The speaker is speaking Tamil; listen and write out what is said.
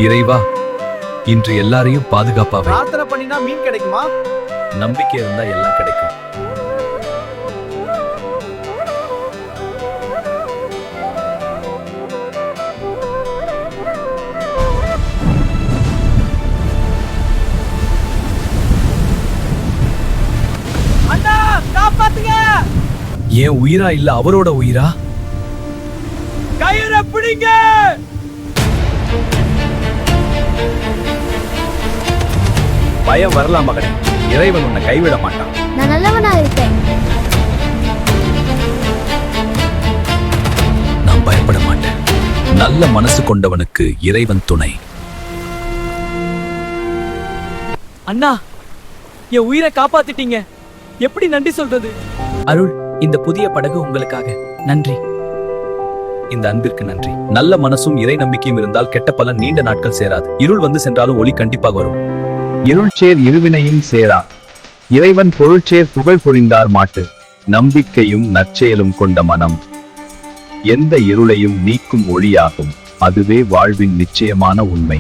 இறைவா, இன்று எல்லாரையும் பாதுகாப்பாவே. பிரார்த்தனை பண்ணினா மீன் கிடைக்குமா? நம்பிக்கை இருந்தா எல்லாம் கிடைக்கும். அண்ணா, காப்பாத்துங்க! ஏன் உயிரா இல்ல அவரோட உயிரா? கயிறை பிடிங்க! பயம் வரலாம் மகனே, இறைவன் உன்னை கைவிட மாட்டான். நான் நல்லவனா இருப்பேன். நான் பயப்பட மாட்டேன். நல்ல மனசு கொண்டவனுக்கு இறைவன் துணை. அண்ணா, என் உயிரை காப்பாத்திட்டீங்க. எப்படி நன்றி சொல்றது? அருள், இந்த புதிய படகு உங்களுக்காக. நன்றி. இந்த அன்பிற்கு நன்றி. நல்ல மனசும் இறை நம்பிக்கையும் இருந்தால் கெட்ட பலன் நீண்ட நாட்கள் சேராது. இருள் வந்து சென்றாலும் ஒளி கண்டிப்பாக வரும். இருள்சேர் இருவினையும் சேரா. இறைவன் பொருள்சேர் புகழ் புரிந்தார் மாட்டு. நம்பிக்கையும் நற்செயலும் கொண்ட மனம் எந்த இருளையும் நீக்கும் ஒளியாகும். அதுவே வாழ்வின் நிச்சயமான உண்மை.